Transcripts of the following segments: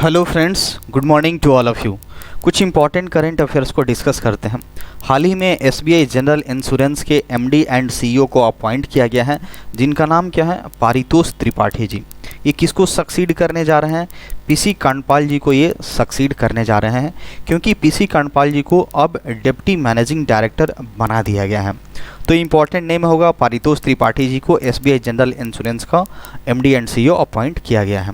Hello friends, good morning to all of you. कुछ important current affairs को discuss करते हैं। हाल ही में एसबीआई जनरल इंश्योरेंस के एमडी एंड सीईओ को अपॉइंट किया गया है, जिनका नाम क्या है? पारितोष त्रिपाठी जी। ये किसको सक्सीड करने जा रहे हैं? पीसी कांडपाल जी को ये सक्सीड करने जा रहे हैं, क्योंकि पीसी कांडपाल जी को अब डिप्टी मैनेजिंग डायरेक्टर बना दिया गया है। तो इंपॉर्टेंट नेम होगा, पारितोष त्रिपाठी जी को एसबीआई जनरल इंश्योरेंस का एमडी एंड सीईओ अपॉइंट किया गया है।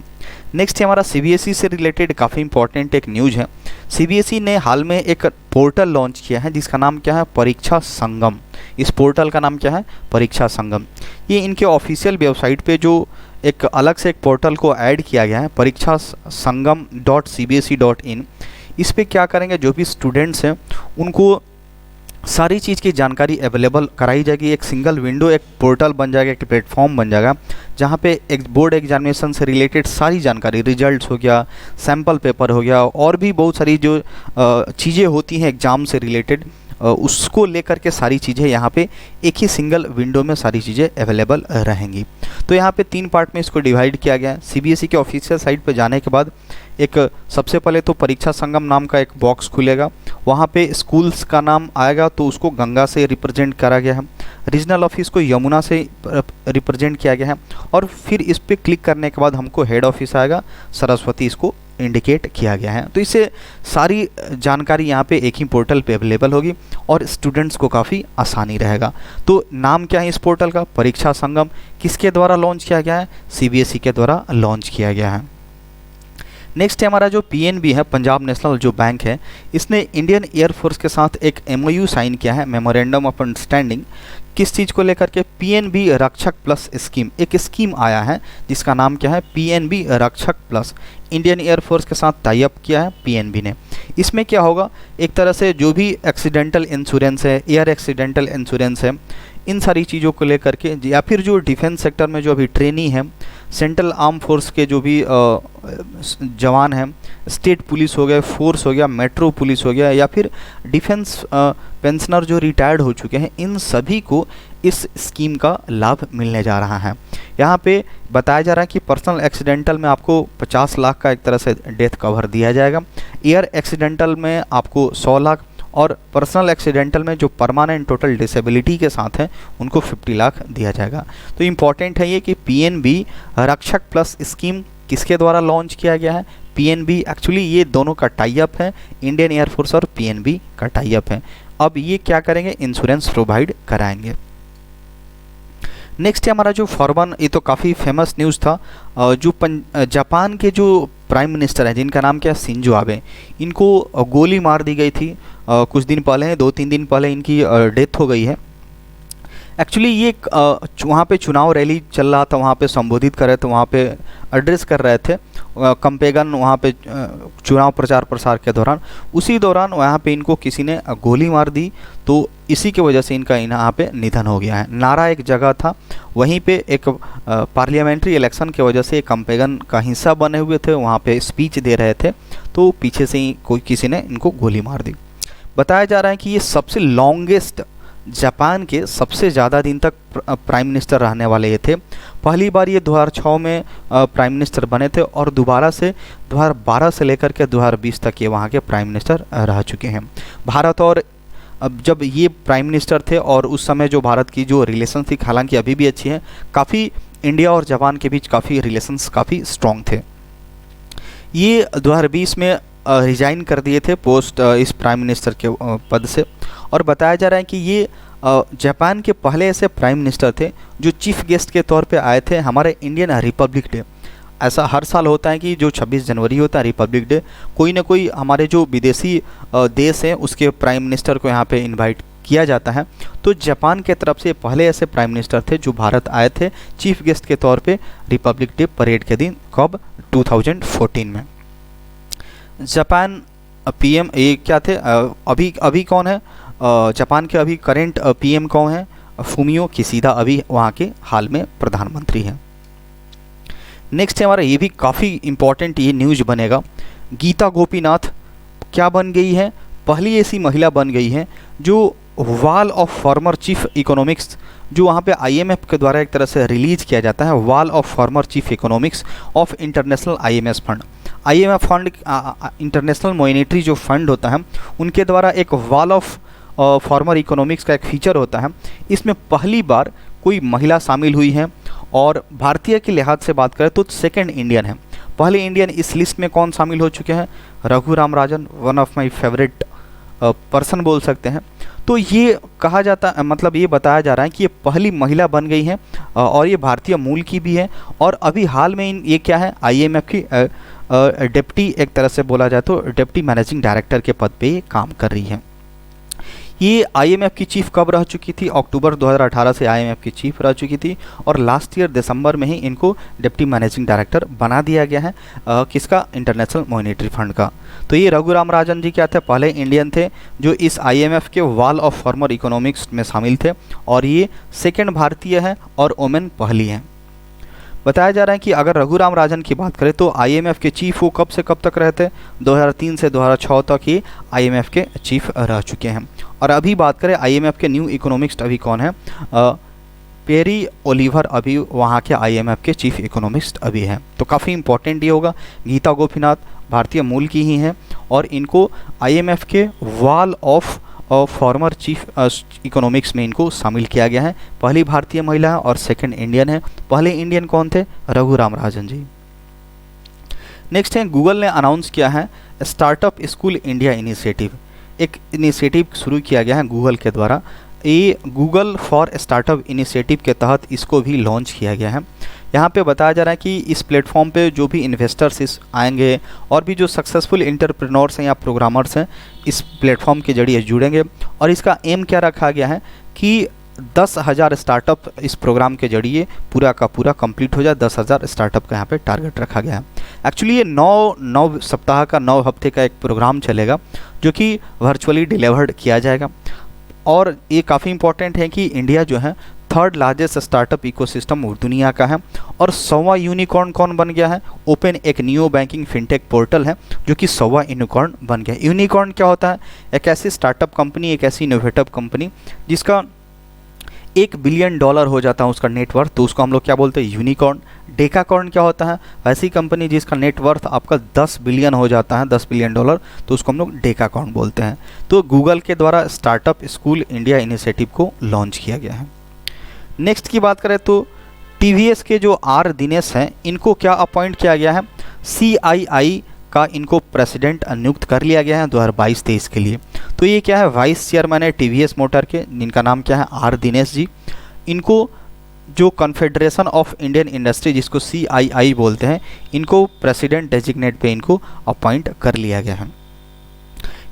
नेक्स्ट हमारा सीबीएसई से रिलेटेड काफ़ी इंपॉर्टेंट एक न्यूज़ है। सीबीएसई ने हाल में एक पोर्टल लॉन्च किया है, जिसका नाम क्या है? परीक्षा संगम। इस पोर्टल का नाम क्या है? परीक्षा संगम। ये इनके ऑफिशियल वेबसाइट पे जो एक अलग से एक पोर्टल को ऐड किया गया है, परीक्षा संगम .cbse.in। इस पे क्या करेंगे? जो भी स्टूडेंट्स हैं उनको सारी चीज़ की जानकारी अवेलेबल कराई जाएगी। एक सिंगल विंडो, एक पोर्टल बन जाएगा, एक प्लेटफॉर्म बन जाएगा, जहाँ पे एक बोर्ड एग्जामिनेशन से रिलेटेड सारी जानकारी, रिजल्ट्स हो गया, सैम्पल पेपर हो गया, और भी बहुत सारी जो चीज़ें होती हैं एग्ज़ाम से रिलेटेड, उसको लेकर के सारी चीज़ें यहाँ पे एक ही सिंगल विंडो में सारी चीज़ें अवेलेबल रहेंगी। तो यहाँ पे 3 पार्ट में इसको डिवाइड किया गया है। सीबीएसई के ऑफिशियल साइट पे जाने के बाद एक सबसे पहले तो परीक्षा संगम नाम का एक बॉक्स खुलेगा, वहाँ पे स्कूल्स का नाम आएगा, तो उसको गंगा से रिप्रेजेंट करा गया है। रीजनल ऑफिस को यमुना से रिप्रेजेंट किया गया है, और फिर इस पर क्लिक करने के बाद हमको हेड ऑफिस आएगा, सरस्वती इसको इंडिकेट किया गया है। तो इससे सारी जानकारी यहाँ पे एक ही पोर्टल पे अवेलेबल होगी और स्टूडेंट्स को काफ़ी आसानी रहेगा। तो नाम क्या है इस पोर्टल का? परीक्षा संगम। किसके द्वारा लॉन्च किया गया है? सीबीएसई के द्वारा लॉन्च किया गया है। नेक्स्ट है हमारा जो पीएनबी है, पंजाब नेशनल जो बैंक है, इसने इंडियन एयरफोर्स के साथ एक एमओयू साइन किया है, मेमोरेंडम ऑफ अंडरस्टैंडिंग। किस चीज़ को लेकर के? पीएनबी रक्षक प्लस स्कीम। एक स्कीम आया है जिसका नाम क्या है? पीएनबी रक्षक प्लस। इंडियन एयरफोर्स के साथ टाई अप किया है पीएनबी ने। इसमें क्या होगा? एक तरह से जो भी एक्सीडेंटल इंश्योरेंस है, एयर एक्सीडेंटल इंश्योरेंस है, इन सारी चीज़ों को लेकर के, या फिर जो डिफेंस सेक्टर में जो अभी ट्रेनी है, सेंट्रल आर्म फोर्स के जो भी जवान हैं, स्टेट पुलिस हो गया, फोर्स हो गया, मेट्रो पुलिस हो गया, या फिर डिफेंस पेंशनर जो रिटायर्ड हो चुके हैं, इन सभी को इस स्कीम का लाभ मिलने जा रहा है। यहाँ पे बताया जा रहा है कि पर्सनल एक्सीडेंटल में आपको 50 लाख का एक तरह से डेथ कवर दिया जाएगा, एयर एक्सीडेंटल में आपको 100 लाख, और पर्सनल एक्सीडेंटल में जो परमानेंट टोटल डिसेबिलिटी के साथ हैं उनको 50 लाख दिया जाएगा। तो इम्पॉर्टेंट है ये कि पीएनबी रक्षक प्लस स्कीम किसके द्वारा लॉन्च किया गया है? पीएनबी। एक्चुअली ये दोनों का टाई अप है, इंडियन एयरफोर्स और पीएनबी का टाई अप है। अब ये क्या करेंगे? इंश्योरेंस प्रोवाइड कराएंगे। नेक्स्ट है हमारा जो फॉरवन, ये तो काफ़ी फेमस न्यूज़ था। जो जापान के जो प्राइम मिनिस्टर हैं, जिनका नाम क्या है? शिंजो आबे, इनको गोली मार दी गई थी कुछ दिन पहले, 2-3 दिन पहले इनकी डेथ हो गई है। एक्चुअली ये वहाँ पे चुनाव रैली चल रहा था, वहाँ पे संबोधित कर रहे थे, वहाँ पे एड्रेस कर रहे थे कंपेगन, वहाँ पे चुनाव प्रचार प्रसार के दौरान। उसी दौरान वहाँ पे इनको किसी ने गोली मार दी, तो इसी की वजह से इनका यहाँ पे निधन हो गया है। नारा एक जगह था, वहीं पे एक पार्लियामेंट्री इलेक्शन की वजह से कंपेगन का हिस्सा बने हुए थे, वहाँ पे स्पीच दे रहे थे, तो पीछे से ही कोई किसी ने इनको गोली मार दी। बताया जा रहा है कि ये सबसे लॉन्गेस्ट, जापान के सबसे ज़्यादा दिन तक प्राइम मिनिस्टर रहने वाले ये थे। पहली बार ये 2006 में प्राइम मिनिस्टर बने थे, और दोबारा से 2012 से लेकर के 2020 तक ये वहाँ के प्राइम मिनिस्टर रह चुके हैं। भारत और अब जब ये प्राइम मिनिस्टर थे, और उस समय जो भारत की जो रिलेशन थी, हालांकि अभी भी अच्छी है, काफ़ी इंडिया और जापान के बीच काफ़ी रिलेशंस काफ़ी स्ट्रॉन्ग थे। ये 2020 में रिजाइन कर दिए थे पोस्ट इस प्राइम मिनिस्टर के पद से, और बताया जा रहा है कि ये जापान के पहले ऐसे प्राइम मिनिस्टर थे जो चीफ गेस्ट के तौर पे आए थे हमारे इंडियन रिपब्लिक डे। ऐसा हर साल होता है कि जो 26 जनवरी होता है रिपब्लिक डे, कोई ना कोई हमारे जो विदेशी देश हैं उसके प्राइम मिनिस्टर को यहाँ पे इनवाइट किया जाता है। तो जापान के तरफ से पहले ऐसे प्राइम मिनिस्टर थे जो भारत आए थे चीफ गेस्ट के तौर पे रिपब्लिक डे परेड के दिन। कब? 2014 में। जापान पीएम ये क्या थे? अभी कौन है जापान के? अभी करेंट पीएम कौन है? फूमियो किशिदा, अभी वहाँ के हाल में प्रधानमंत्री हैं। नेक्स्ट है हमारा, ये भी काफ़ी इम्पॉर्टेंट ये न्यूज़ बनेगा। गीता गोपीनाथ क्या बन गई है? पहली ऐसी महिला बन गई है जो wall of former chief economics जो वहाँ पे आईएमएफ के द्वारा एक तरह से रिलीज किया जाता है, wall of former chief economics of international IMF fund. IMF fund international monetary जो फंड होता है उनके द्वारा एक वाल ऑफ फॉर्मर इकोनॉमिक्स का एक फीचर होता है। इसमें पहली बार कोई महिला शामिल हुई है और भारतीय के लिहाज से बात करें तो सेकंड इंडियन है। पहले इंडियन इस लिस्ट में कौन शामिल हो चुके हैं? Raghuram Rajan, one of my favourite person बोल सकते हैं। तो ये कहा जाता मतलब ये बताया जा रहा है कि ये पहली महिला बन गई है और ये भारतीय मूल की भी है और अभी हाल में ये क्या है, आईएमएफ की डिप्टी, एक तरह से बोला जाए तो डिप्टी मैनेजिंग डायरेक्टर के पद पे ये काम कर रही है। ये आईएमएफ की चीफ कब रह चुकी थी? अक्टूबर 2018 से आईएमएफ की चीफ रह चुकी थी और लास्ट ईयर दिसंबर में ही इनको डिप्टी मैनेजिंग डायरेक्टर बना दिया गया है किसका? इंटरनेशनल मॉनेटरी फंड का। तो ये रघुराम राजन जी क्या थे? पहले इंडियन थे जो इस आईएमएफ के वाल ऑफ फॉर्मर इकोनॉमिक्स में शामिल थे और ये सेकेंड भारतीय है और वोमेन पहली है। बताया जा रहा है कि अगर रघुराम राजन की बात करें तो आईएमएफ के चीफ वो कब से कब तक रहते? 2003 से 2006 तक ही आईएमएफ के चीफ रह चुके हैं। और अभी बात करें आईएमएफ के न्यू इकोनॉमिस्ट अभी कौन है? पेरी ओलिवर अभी वहाँ के आईएमएफ के चीफ इकोनॉमिस्ट अभी हैं। तो काफ़ी इंपॉर्टेंट ये होगा। गीता गोपीनाथ भारतीय मूल की ही हैं और इनको आईएमएफ के wall of former chief economics में इनको शामिल किया गया है। पहली भारतीय महिला है और सेकंड इंडियन है। पहले इंडियन कौन थे? रघुराम राजन जी। नेक्स्ट है, गूगल ने अनाउंस किया है स्टार्टअप स्कूल इंडिया इनिशिएटिव। एक इनिशिएटिव शुरू किया गया है गूगल के द्वारा। ये गूगल फॉर स्टार्टअप इनिशिएटिव के तहत इसको भी लॉन्च किया गया है। यहाँ पे बताया जा रहा है कि इस प्लेटफॉर्म पे जो भी इन्वेस्टर्स इस आएंगे और भी जो सक्सेसफुल एंटरप्रेन्योर्स हैं या प्रोग्रामर्स हैं इस प्लेटफॉर्म के जरिए जुड़ेंगे और इसका एम क्या रखा गया है कि 10,000 स्टार्टअप इस प्रोग्राम के जरिए पूरा का पूरा कंप्लीट हो जाए। 10,000 स्टार्टअप का यहाँ पे टारगेट रखा गया है। एक्चुअली ये 9 सप्ताह का 9 हफ्ते का एक प्रोग्राम चलेगा जो कि वर्चुअली डिलीवर्ड किया जाएगा। और ये काफ़ी इंपॉर्टेंट है कि इंडिया जो है थर्ड लार्जेस्ट स्टार्टअप इकोसिस्टम दुनिया का है और 100वां यूनिकॉर्न कौन बन गया है? ओपन एक नियो बैंकिंग फिनटेक पोर्टल है जो कि 100वां यूनिकॉर्न बन गया। यूनिकॉर्न क्या होता है? एक ऐसी स्टार्टअप कंपनी, एक ऐसी इनोवेटिव कंपनी जिसका $1 बिलियन हो जाता है उसका नेटवर्थ, तो उसको हम लोग क्या बोलते हैं? यूनिकॉर्न। डेकाकॉर्न क्या होता है? ऐसी कंपनी जिसका नेटवर्थ आपका 10 बिलियन हो जाता है, $10 बिलियन, तो उसको हम लोग डेकाकॉर्न बोलते हैं। तो गूगल के द्वारा स्टार्टअप स्कूल इंडिया इनिशिएटिव को लॉन्च किया गया है। नेक्स्ट की बात करें तो टीवीएस के जो आर दिनेश हैं इनको क्या अपॉइंट किया गया है? सीआईआई का इनको प्रेसिडेंट नियुक्त कर लिया गया है 2022-23 के लिए। तो ये क्या है? वाइस चेयरमैन है टीवीएस मोटर के, जिनका नाम क्या है? आर दिनेश जी। इनको जो कॉन्फेडरेशन ऑफ इंडियन इंडस्ट्री जिसको सीआईआई बोलते हैं, इनको प्रेसिडेंट डेजिग्नेट पे इनको अपॉइंट कर लिया गया है।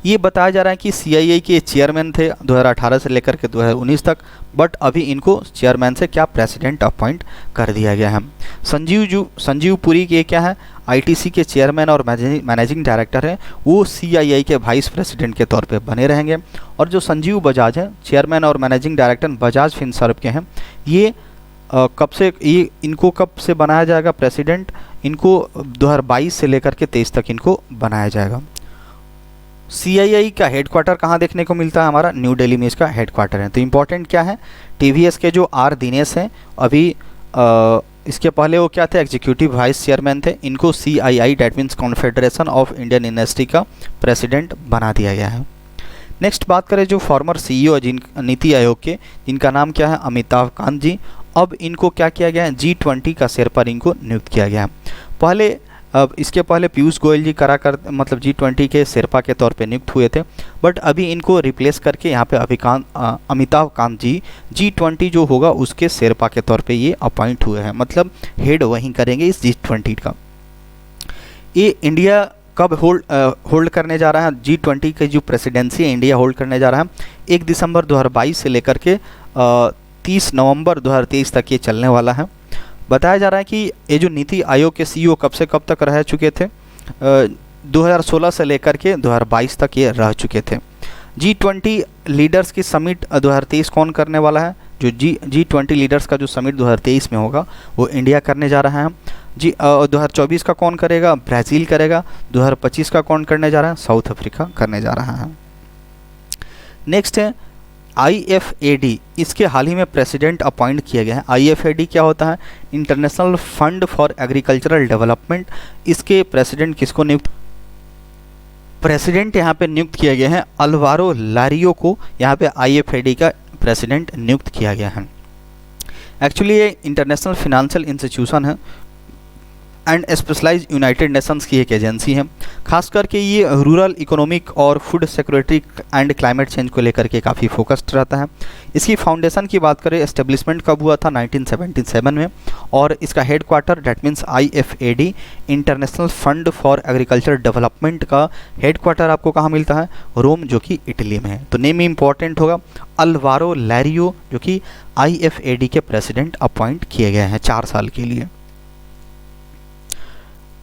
ये बताया जा रहा है कि सीआईआई के चेयरमैन थे 2018 से लेकर के 2019 तक, बट अभी इनको चेयरमैन से क्या प्रेसिडेंट अपॉइंट कर दिया गया है। संजीव पुरी के क्या है? आईटीसी के चेयरमैन और मैनेजिंग डायरेक्टर हैं, वो सीआईआई के वाइस प्रेसिडेंट के तौर पे बने रहेंगे। और जो संजीव बजाज हैं चेयरमैन और मैनेजिंग डायरेक्टर बजाज फिनसर्व के हैं, ये इनको कब से बनाया जाएगा प्रेसिडेंट? इनको 2022 से लेकर के 23 तक इनको बनाया जाएगा। सीआईआई का हेडक्वार्टर कहाँ देखने को मिलता है? हमारा न्यू दिल्ली में इसका हेडक्वार्टर है। तो इम्पोर्टेंट क्या है? टीवीएस के जो आर दिनेश हैं अभी इसके पहले वो क्या थे? एग्जीक्यूटिव वाइस चेयरमैन थे। इनको CII that means confederation of Indian industry का प्रेसिडेंट बना दिया गया है। नेक्स्ट बात करें जो फॉर्मर सीईओ नीति आयोग के, जिनका नाम क्या है? अमिताभ कांत जी। अब इनको क्या किया गया है? G20 का शेरपर इनको नियुक्त किया गया है। अब इसके पहले पीयूष गोयल जी मतलब G20 के शेरपा के तौर पे नियुक्त हुए थे, बट अभी इनको रिप्लेस करके यहाँ पे अमिताभ कांत जी G20 जो होगा उसके शेरपा के तौर पे ये अपॉइंट हुए हैं, मतलब हेड वहीं करेंगे इस G20 का। ये इंडिया कब होल्ड करने जा रहा है? G20 की जो प्रेसिडेंसी है इंडिया होल्ड करने जा रहा है 1 दिसंबर 2022 से लेकर के 30 नवंबर 2023 तक ये चलने वाला है। बताया जा रहा है कि ये जो नीति आयोग के सीईओ कब से कब तक रह चुके थे? 2016 से लेकर के 2022 तक ये रह चुके थे। G20 लीडर्स की समिट 2023 कौन करने वाला है? जो G20 लीडर्स का जो समिट 2023 में होगा वो इंडिया करने जा रहा है। 2024 का कौन करेगा? ब्राज़ील करेगा। 2025 का कौन करने जा रहा है? साउथ अफ्रीका करने जा रहा है। नेक्स्ट है IFAD इसके हाल ही में प्रेसिडेंट अपॉइंट किया गया है। IFAD क्या होता है? International fund for agricultural development. इसके प्रेसिडेंट किसको नियुक्त प्रेसिडेंट यहाँ पे नियुक्त किया गया है अल्वारो लारियो को यहाँ पे IFAD का प्रेसिडेंट नियुक्त किया गया है। एक्चुअली ये इंटरनेशनल फिनेंशियल इंस्टीट्यूशन है एंड स्पेशलाइज यूनाइटेड नेशंस की एक एजेंसी है। खास करके ये रूरल इकोनॉमिक और food security and climate change को लेकर के काफ़ी फोकस्ड रहता है। इसकी फाउंडेशन की बात करें, एस्टेब्लिशमेंट कब हुआ था? 1977 में। और इसका head quarter that means IFAD international fund for agriculture development का हेड क्वार्टर आपको कहाँ मिलता है? रोम, जो कि इटली में है। तो नेम इंपॉर्टेंट होगा, अल्वारो लारियो, जो कि IFAD के प्रेसिडेंट अपॉइंट किए गए हैं 4 साल के लिए।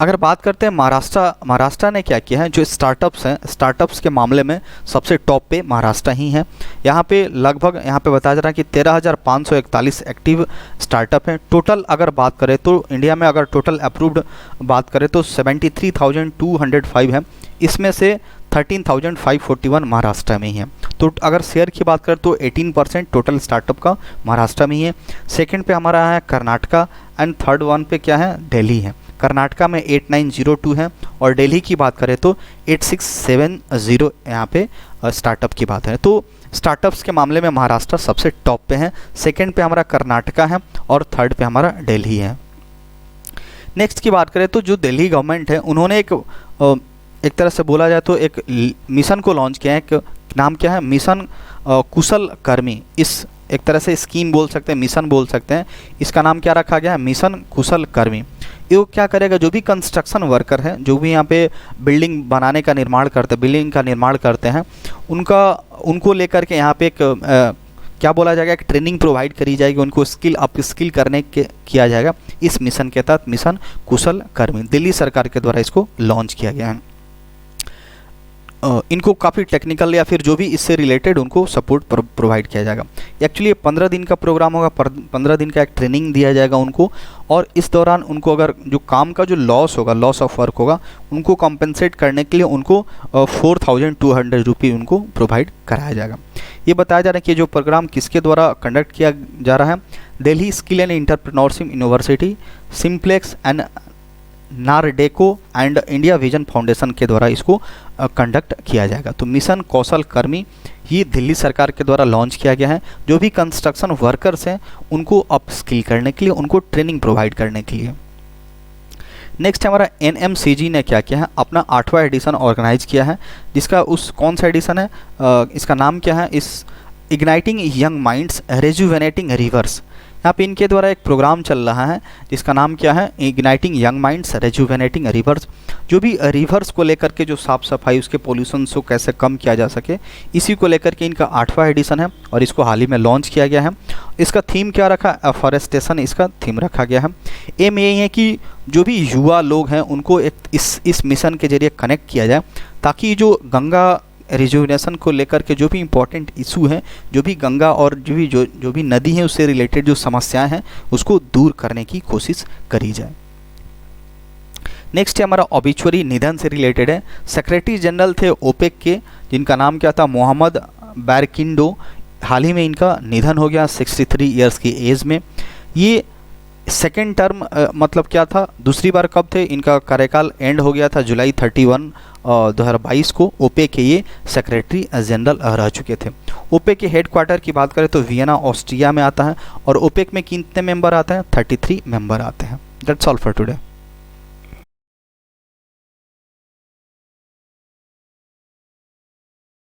अगर बात करते हैं महाराष्ट्र ने क्या किया है? जो स्टार्टअप्स हैं, स्टार्टअप्स के मामले में सबसे टॉप पे महाराष्ट्र ही है। यहाँ पे लगभग यहाँ पे बताया जा रहा है कि 13,541 एक्टिव स्टार्टअप हैं। टोटल अगर बात करें तो इंडिया में अगर टोटल अप्रूव्ड बात करें तो 73,205 है। इसमें से 13,541 महाराष्ट्र में ही है। तो अगर शेयर की बात करें तो 18% टोटल स्टार्टअप का महाराष्ट्र में ही है। सेकंड पे हमारा है कर्नाटका एंड थर्ड वन पे क्या है? दिल्ली है। कर्नाटका में 8902 है और दिल्ली की बात करें तो 8670 यहाँ पे स्टार्टअप की बात है। तो स्टार्टअप्स के मामले में महाराष्ट्र सबसे टॉप पे है। सेकंड पे हमारा कर्नाटका है और थर्ड पे हमारा दिल्ली है। नेक्स्ट की बात करें तो जो दिल्ली गवर्नमेंट है उन्होंने एक तरह से बोला जाए तो एक मिशन को लॉन्च किया है। एक नाम क्या है? मिशन कुशल कर्मी। इस एक तरह से स्कीम बोल सकते हैं, मिशन बोल सकते हैं। इसका नाम क्या रखा गया है? मिशन कुशल कर्मी। ये क्या करेगा? जो भी कंस्ट्रक्शन वर्कर है, जो भी यहाँ पे बिल्डिंग बनाने का निर्माण करते, बिल्डिंग का निर्माण करते हैं, उनको लेकर के यहाँ पे एक क्या बोला जाएगा? एक ट्रेनिंग प्रोवाइड करी जाएगी, उनको स्किल करने के किया जाएगा। इस मिशन के तहत मिशन कुशल कर्मी दिल्ली सरकार के द्वारा इसको लॉन्च किया गया है। इनको काफ़ी टेक्निकल या फिर जो भी इससे रिलेटेड उनको सपोर्ट प्रोवाइड किया जाएगा। एक्चुअली 15 दिन का प्रोग्राम होगा, 15 दिन का एक ट्रेनिंग दिया जाएगा उनको, और इस दौरान उनको अगर जो काम का जो लॉस होगा, लॉस ऑफ वर्क होगा, उनको कॉम्पेंसेट करने के लिए उनको 4,200 रुपये उनको प्रोवाइड कराया जाएगा। ये बताया जा रहा है कि जो प्रोग्राम किसके द्वारा कंडक्ट किया जा रहा है? Delhi skill and entrepreneurship university, Simplex and NAREDCO and India vision foundation के द्वारा इसको कंडक्ट किया जाएगा। तो मिशन कौशल कर्मी ये दिल्ली सरकार के द्वारा लॉन्च किया गया है। जो भी कंस्ट्रक्शन वर्कर्स हैं उनको अप स्किल करने के लिए, उनको ट्रेनिंग प्रोवाइड करने के लिए। नेक्स्ट हमारा NMCG ने क्या किया है? अपना 8वां एडिशन ऑर्गेनाइज किया है, जिसका कौन सा एडिशन है? इसका नाम क्या है? इस igniting young minds rejuvenating reverse. यहाँ पे इनके द्वारा एक प्रोग्राम चल रहा है जिसका नाम क्या है? Igniting young minds rejuvenating rivers. जो भी रिवर्स को लेकर के जो साफ़ सफाई, उसके पोल्यूशन को कैसे कम किया जा सके, इसी को लेकर के इनका 8वां एडिशन है और इसको हाल ही में लॉन्च किया गया है। इसका थीम क्या रखा? अफॉरेस्टेशन इसका थीम रखा गया है। एम यही है कि जो भी युवा लोग हैं उनको एक इस मिशन के जरिए कनेक्ट किया जाए, ताकि जो गंगा रिजुविनेशन को लेकर के जो भी इम्पोर्टेंट इशू हैं, जो भी गंगा और जो भी नदी है उससे रिलेटेड जो समस्याएं हैं उसको दूर करने की कोशिश करी जाए। नेक्स्ट है हमारा ऑबिचुअरी, निधन से रिलेटेड है। सेक्रेटरी जनरल थे ओपेक के, जिनका नाम क्या था? मोहम्मद बैरकिंडो। हाल ही में इनका निधन हो गया 63 ईयर्स की एज में। ये सेकेंड टर्म मतलब क्या था? दूसरी बार कब थे? इनका कार्यकाल एंड हो गया था जुलाई 31 2022 को। ओपेक के ये सेक्रेटरी जनरल रह चुके थे। ओपेक के हेड क्वार्टर की बात करें तो वियना ऑस्ट्रिया में आता है और ओपेक में कितने मेंबर आते हैं? 33 मेंबर आते हैं। That's all for today.